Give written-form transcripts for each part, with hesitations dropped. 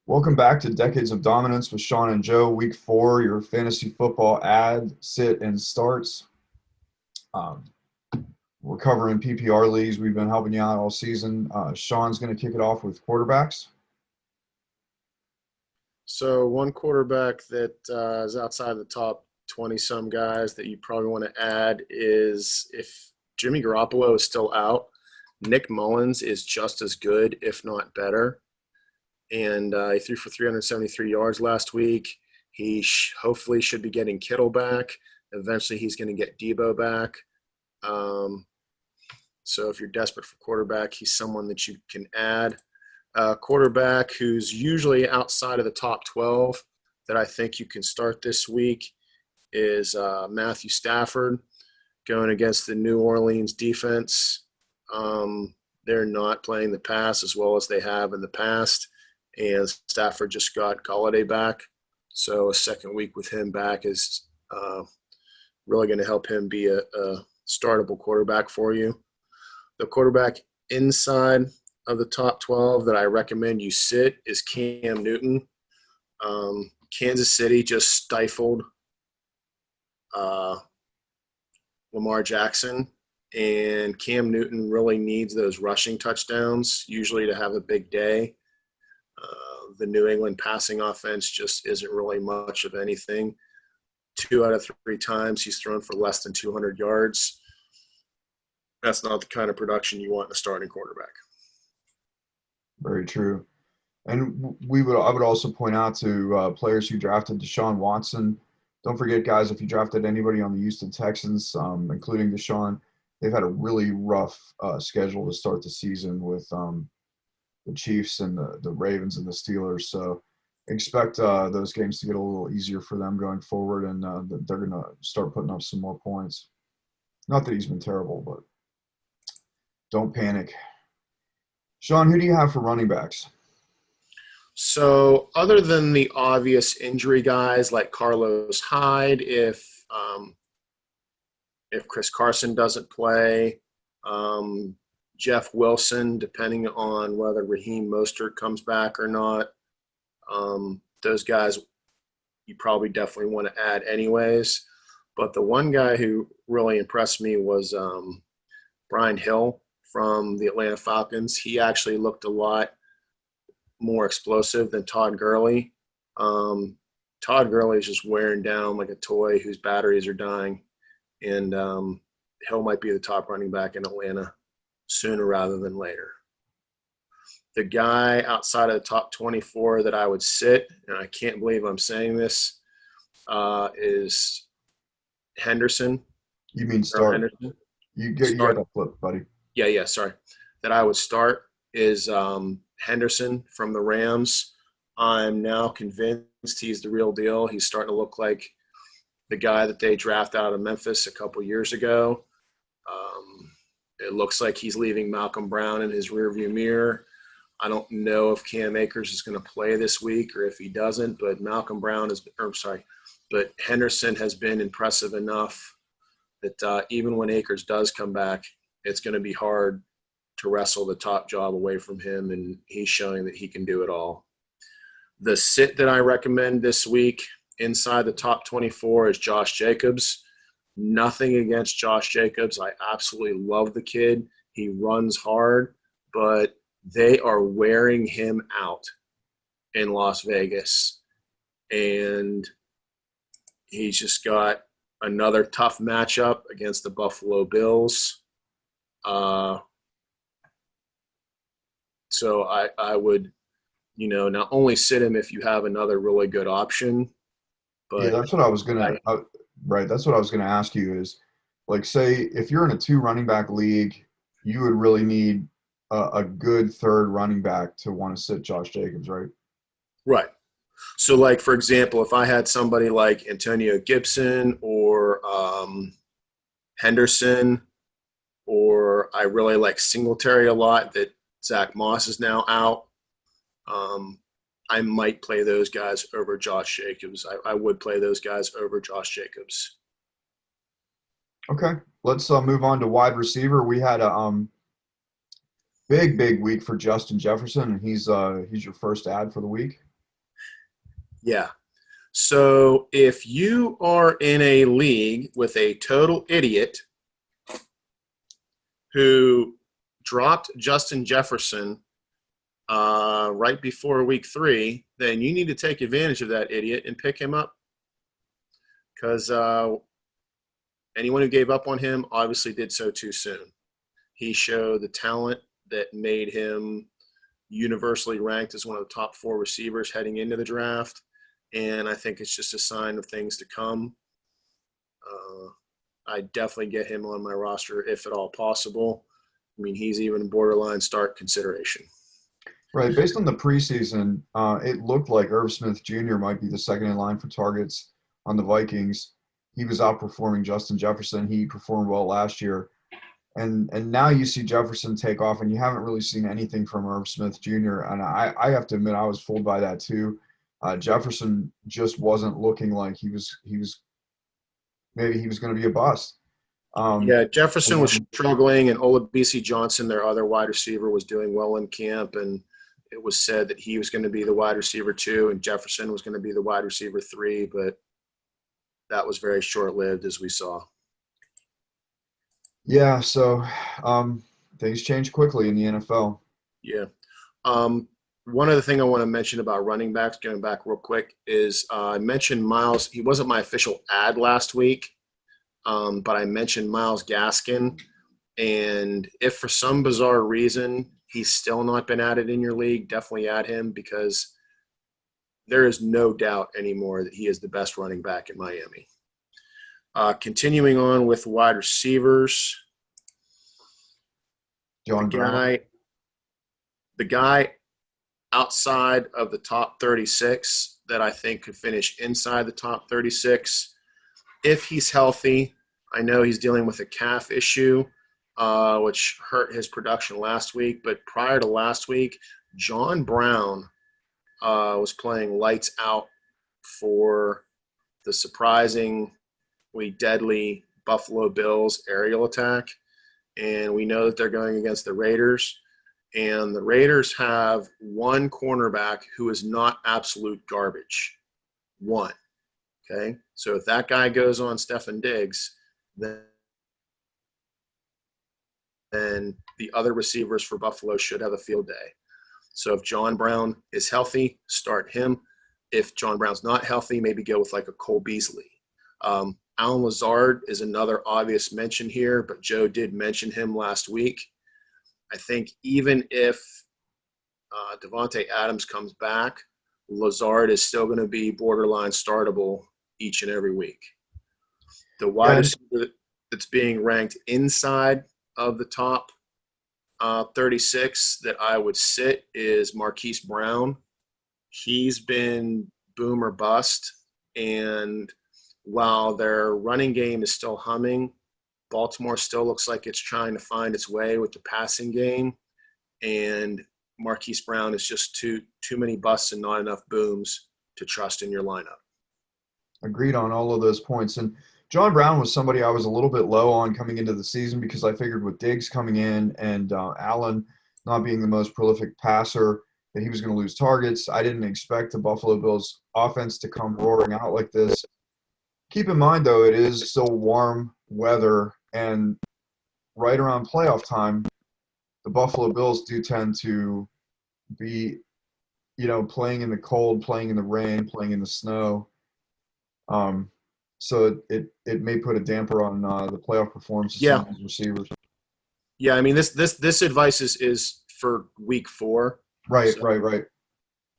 Welcome back to Decades of Dominance with Sean and Joe. Week 4, your fantasy football ad, sit, and starts. Um, we're covering PPR leagues. We've been helping you out all season. Sean's going to kick it off with quarterbacks. So one quarterback that is outside the top 20-some guys that you probably want to add is if Jimmy Garoppolo is still out, Nick Mullins is just as good, if not better. And he threw for 373 yards last week. He hopefully should be getting Kittle back. Eventually he's going to get Debo back. So if you're desperate for quarterback, he's someone that you can add. Quarterback who's usually outside of the top 12 that I think you can start this week is Matthew Stafford going against the New Orleans defense. They're not playing the pass as well as they have in the past, and Stafford just got Golladay back. So a second week with him back is really going to help him be a startable quarterback for you. The quarterback inside of the top 12 that I recommend you sit is Cam Newton. Kansas City just stifled Lamar Jackson, and Cam Newton really needs those rushing touchdowns, usually to have a big day. The New England passing offense just isn't really much of anything. 2 out of 3 times he's thrown for less than 200 yards. That's not the kind of production you want in a starting quarterback. Very true. And I would also point out to players who drafted Deshaun Watson. Don't forget, guys, if you drafted anybody on the Houston Texans, including Deshaun, they've had a really rough schedule to start the season with the Chiefs and the Ravens and the Steelers. So expect those games to get a little easier for them going forward, and they're going to start putting up some more points. Not that he's been terrible, but don't panic. Sean, who do you have for running backs? So other than the obvious injury guys like Carlos Hyde, if Chris Carson doesn't play, Jeff Wilson, depending on whether Raheem Mostert comes back or not, those guys you probably definitely want to add anyways. But the one guy who really impressed me was Brian Hill from the Atlanta Falcons. He actually looked a lot more explosive than Todd Gurley. Todd Gurley is just wearing down like a toy whose batteries are dying. And Hill might be the top running back in Atlanta sooner rather than later. The guy outside of the top 24 that I would sit, and I can't believe I'm saying this, is Henderson. You mean start? Henderson. You got that flip, buddy. Yeah, sorry. That I would start is Henderson from the Rams. I'm now convinced he's the real deal. He's starting to look like the guy that they drafted out of Memphis a couple years ago. It looks like he's leaving Malcolm Brown in his rearview mirror. I don't know if Cam Akers is going to play this week or if he doesn't, but but Henderson has been impressive enough that even when Akers does come back, it's going to be hard to wrestle the top job away from him, and he's showing that he can do it all. The sit that I recommend this week inside the top 24 is Josh Jacobs. Nothing against Josh Jacobs. I absolutely love the kid. He runs hard, but they are wearing him out in Las Vegas. And he's just got another tough matchup against the Buffalo Bills. So I would, not only sit him if you have another really good option, but Yeah, that's what I was gonna. Right, that's what I was gonna ask you. Is like, say, if you're in a 2 running back league, you would really need a good third running back to want to sit Josh Jacobs, right? right. So, like, for example, if I had somebody like Antonio Gibson or Henderson, or I really like Singletary a lot that Zach Moss is now out, I might play those guys over Josh Jacobs. I would play those guys over Josh Jacobs. Okay, let's move on to wide receiver. We had a big week for Justin Jefferson, and he's your first ad for the week. Yeah. So if you are in a league with a total idiot who dropped Justin Jefferson right before week 3, then you need to take advantage of that idiot and pick him up, because anyone who gave up on him obviously did so too soon. He showed the talent that made him universally ranked as one of the top 4 receivers heading into the draft, and I think it's just a sign of things to come. I definitely get him on my roster if at all possible. I mean, he's even borderline start consideration. Right. Based on the preseason, it looked like Irv Smith Jr. might be the second in line for targets on the Vikings. He was outperforming Justin Jefferson. He performed well last year. And now you see Jefferson take off, and you haven't really seen anything from Irv Smith Jr. And I have to admit, I was fooled by that too. Jefferson just wasn't looking like he was maybe he was going to be a bust. Yeah, Jefferson was And struggling, and Olabisi Johnson, their other wide receiver, was doing well in camp, and it was said that he was going to be the wide receiver 2 and Jefferson was going to be the wide receiver 3, but that was very short-lived, as we saw. yeah, so things change quickly in the NFL. Yeah. One other thing I want to mention about running backs, going back real quick, is I mentioned Miles. He wasn't my official ad last week, but I mentioned Miles Gaskin. And if for some bizarre reason he's still not been added in your league, definitely add him, because there is no doubt anymore that he is the best running back in Miami. Continuing on with wide receivers, John Brown. the guy outside of the top 36 that I think could finish inside the top 36, if he's healthy. I know he's dealing with a calf issue, which hurt his production last week. But prior to last week, John Brown was playing lights out for the surprisingly deadly Buffalo Bills aerial attack. And we know that they're going against the Raiders. And the Raiders have one cornerback who is not absolute garbage. One. Okay? So if that guy goes on Stefon Diggs, then the other receivers for Buffalo should have a field day. So if John Brown is healthy, start him. If John Brown's not healthy, maybe go with like a Cole Beasley. Alan Lazard is another obvious mention here, but Joe did mention him last week. I think even if Devontae Adams comes back, Lazard is still going to be borderline startable each and every week. The wide receiver that's being ranked inside of the top 36 that I would sit is Marquise Brown. He's been boom or bust, and while their running game is still humming, Baltimore still looks like it's trying to find its way with the passing game, and Marquise Brown is just too many busts and not enough booms to trust in your lineup. Agreed on all of those points. And John Brown was somebody I was a little bit low on coming into the season because I figured with Diggs coming in and Allen not being the most prolific passer that he was going to lose targets. I didn't expect the Buffalo Bills offense to come roaring out like this. Keep in mind, though, it is still warm weather, and right around playoff time, the Buffalo Bills do tend to be, playing in the cold, playing in the rain, playing in the snow. So it may put a damper on the playoff performance of some of these receivers. Yeah, I mean this advice is for week 4. Right, so. right.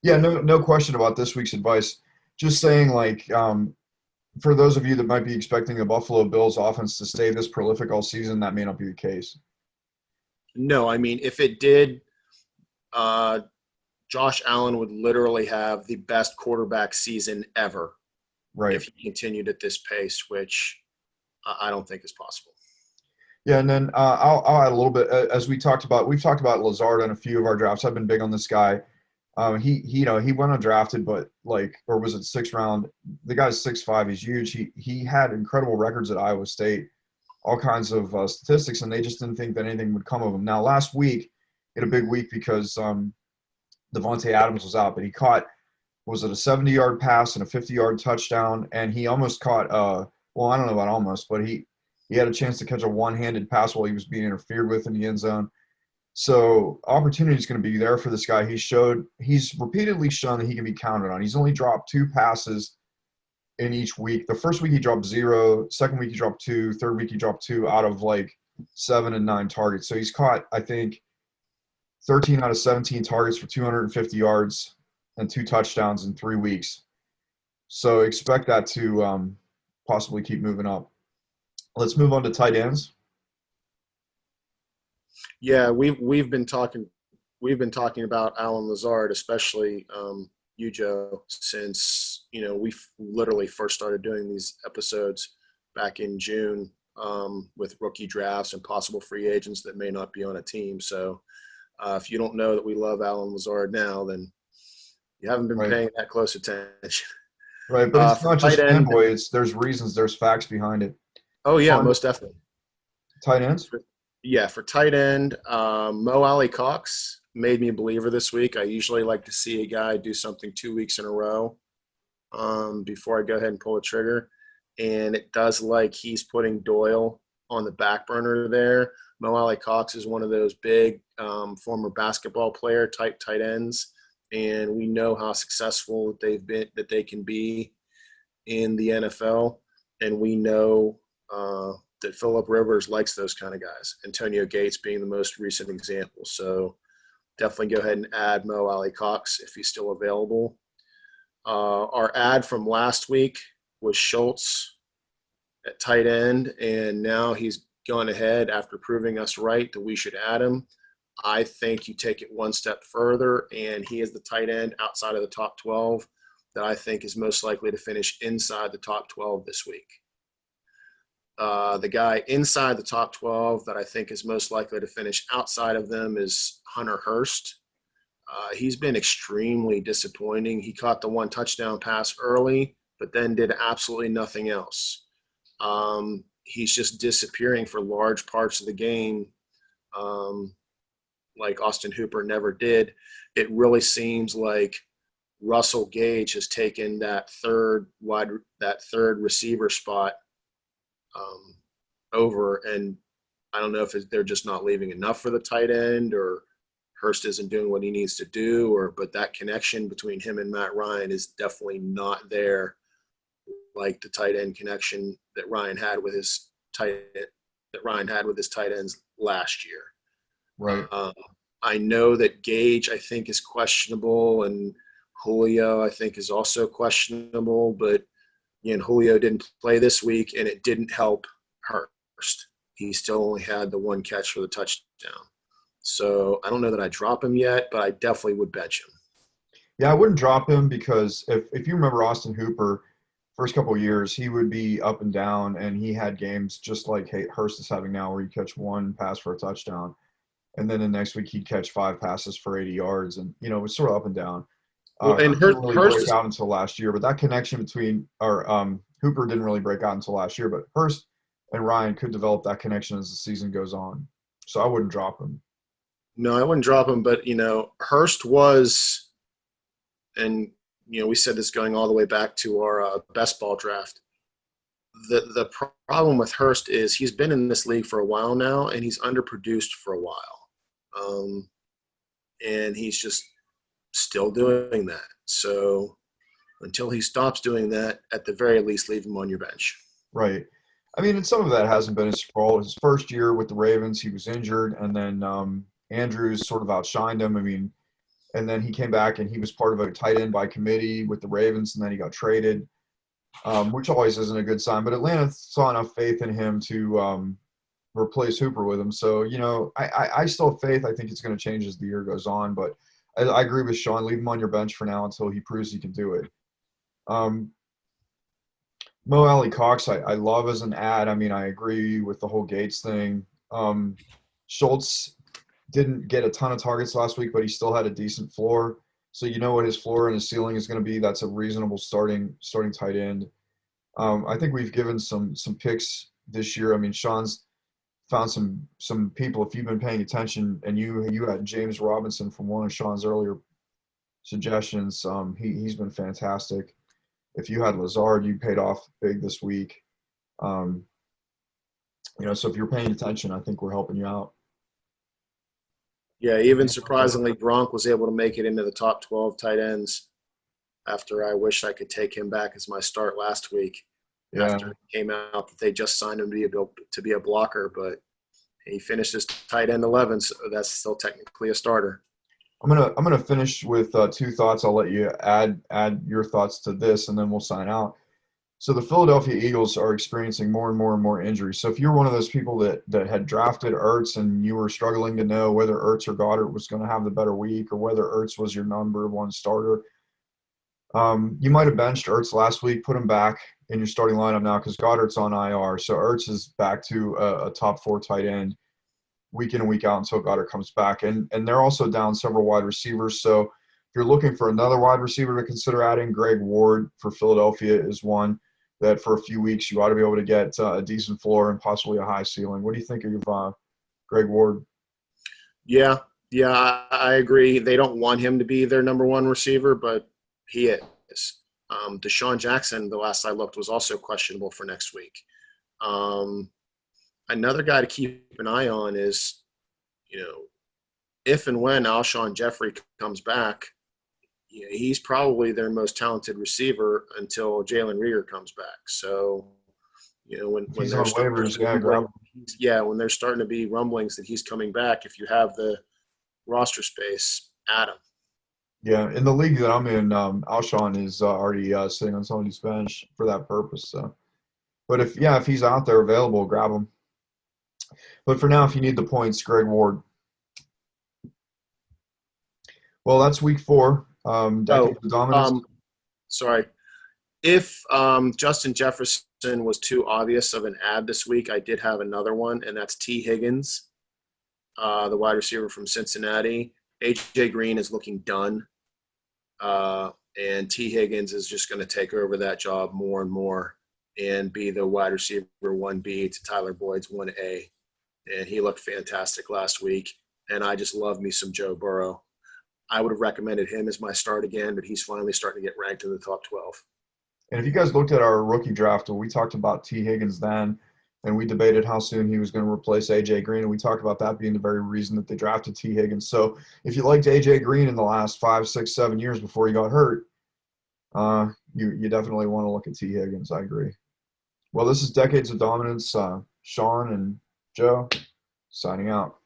Yeah, no question about this week's advice. Just saying, like, for those of you that might be expecting the Buffalo Bills offense to stay this prolific all season, that may not be the case. No, I mean, if it did, Josh Allen would literally have the best quarterback season ever. Right. If he continued at this pace, which I don't think is possible. Yeah, and then I'll add a little bit. As we've talked about Lazard in a few of our drafts. I've been big on this guy. He went undrafted, but or was it 6th round? The guy's 6'5". He's huge. He had incredible records at Iowa State, all kinds of statistics, and they just didn't think that anything would come of him. Now, last week, he had a big week because Devontae Adams was out, but he caught was it a 70-yard pass and a 50-yard touchdown, and he almost caught well, I don't know about almost, but he had a chance to catch a one-handed pass while he was being interfered with in the end zone. So opportunity is going to be there for this guy. He's repeatedly shown that he can be counted on. He's only dropped 2 passes in each week. The first week he dropped 0, second week he dropped 2, third week he dropped 2 out of like 7 and 9 targets. So he's caught, I think, 13 out of 17 targets for 250 yards and 2 touchdowns in 3 weeks. So expect that to possibly keep moving up. Let's move on to tight ends. Yeah, we've been talking about Alan Lazard, especially you, Joe, since we literally first started doing these episodes back in June with rookie drafts and possible free agents that may not be on a team. So if you don't know that we love Alan Lazard now, then you haven't been Right. paying that close attention. Right, but it's For not tight just end, fanboy. There's reasons, there's facts behind it. oh yeah, Sean, most definitely. tight ends. Yeah, for tight end, Mo Alie-Cox made me a believer this week. I usually like to see a guy do something 2 weeks in a row before I go ahead and pull the trigger. And it does like he's putting Doyle on the back burner there. Mo Alie-Cox is one of those big former basketball player type tight ends, and we know how successful that they can be in the NFL, and we know that Phillip Rivers likes those kind of guys. Antonio Gates being the most recent example. So definitely go ahead and add Mo Alie-Cox if he's still available. Our ad from last week was Schultz at tight end, and now he's gone ahead after proving us right that we should add him. I think you take it one step further, and he is the tight end outside of the top 12 that I think is most likely to finish inside the top 12 this week. The guy inside the top 12 that I think is most likely to finish outside of them is Hunter Hurst. He's been extremely disappointing. He caught the 1 touchdown pass early, but then did absolutely nothing else. He's just disappearing for large parts of the game, like Austin Hooper never did. It really seems like Russell Gage has taken that third receiver spot over, and I don't know if they're just not leaving enough for the tight end, or Hurst isn't doing what he needs to do, but that connection between him and Matt Ryan is definitely not there, like the tight end connection that Ryan had with his tight ends last year. Right. I know that Gage, I think, is questionable, and Julio, I think, is also questionable, but Julio didn't play this week, and it didn't help Hurst. He still only had the 1 catch for the touchdown. So I don't know that I drop him yet, but I definitely would bench him. Yeah, I wouldn't drop him because if you remember Austin Hooper, first couple of years, he would be up and down, and he had games just like Hurst is having now, where you catch 1 pass for a touchdown, and then the next week he'd catch 5 passes for 80 yards, and it was sort of up and down. Well, and Hurst didn't really Hurst break is out until last year, but that connection between Hooper didn't really break out until last year, but Hurst and Ryan could develop that connection as the season goes on. So I wouldn't drop him. no, I wouldn't drop him, but Hurst was, and we said this going all the way back to our best ball draft. The problem with Hurst is he's been in this league for a while now, and he's underproduced for a while, and he's just still doing that. So until he stops doing that, at the very least, leave him on your bench. Right. I mean, and some of that hasn't been his fault. His first year with the Ravens, he was injured, and then Andrews sort of outshined him. I mean, and then he came back and he was part of a tight end by committee with the Ravens, and then he got traded, which always isn't a good sign. But Atlanta saw enough faith in him to replace Hooper with him. So, I still have faith. I think it's going to change as the year goes on. But I agree with Sean. Leave him on your bench for now until he proves he can do it. Mo Alie-Cox, I love as an ad. I mean, I agree with the whole Gates thing. Schultz didn't get a ton of targets last week, but he still had a decent floor. So you know what his floor and his ceiling is going to be. That's a reasonable starting tight end. I think we've given some picks this year. I mean, Sean's found some people. If you've been paying attention, and you had James Robinson from one of Sean's earlier suggestions. He's been fantastic. If you had Lazard, you paid off big this week. Um, so if you're paying attention, I think we're helping you out. Yeah, even surprisingly, Gronk was able to make it into the top 12 tight ends after I wish I could take him back as my start last week. Yeah, After it came out that they just signed him to be a blocker, but he finished as tight end 11, so that's still technically a starter. I'm gonna finish with two thoughts. I'll let you add your thoughts to this, and then we'll sign out. So the Philadelphia Eagles are experiencing more and more and more injuries. So if you're one of those people that had drafted Ertz and you were struggling to know whether Ertz or Goddard was going to have the better week or whether Ertz was your number one starter, you might have benched Ertz last week, put him back in your starting lineup now because Goddard's on IR. So Ertz is back to a top 4 tight end week in and week out until Goddard comes back. And they're also down several wide receivers. So if you're looking for another wide receiver to consider adding, Greg Ward for Philadelphia is one that for a few weeks you ought to be able to get a decent floor and possibly a high ceiling. What do you think of Greg Ward? Yeah, I agree. They don't want him to be their number one receiver, but he is. Deshaun Jackson, the last I looked, was also questionable for next week. Another guy to keep an eye on is, if and when Alshon Jeffrey comes back, he's probably their most talented receiver until Jalen Reagor comes back. So, when He's they're on starting waivers, to be yeah, grab him. when there's starting to be rumblings that he's coming back, if you have the roster space, add him. Yeah, in the league that I'm in, Alshon is already sitting on somebody's bench for that purpose. So, but if he's out there available, grab him. But for now, if you need the points, Greg Ward. Well, that's week 4. Decades of dominance. Sorry. If Justin Jefferson was too obvious of an ad this week, I did have another one, and that's T. Higgins, the wide receiver from Cincinnati. A.J. Green is looking done, and T. Higgins is just going to take over that job more and more and be the wide receiver 1B to Tyler Boyd's 1A. And he looked fantastic last week, and I just love me some Joe Burrow. I would have recommended him as my start again, but he's finally starting to get ranked in the top 12. And if you guys looked at our rookie draft, we talked about T. Higgins then, and we debated how soon he was going to replace A.J. Green, and we talked about that being the very reason that they drafted T. Higgins. So if you liked A.J. Green in the last 5, 6, 7 years before he got hurt, you definitely want to look at T. Higgins. I agree. Well, this is Decades of Dominance. Sean and Joe signing out.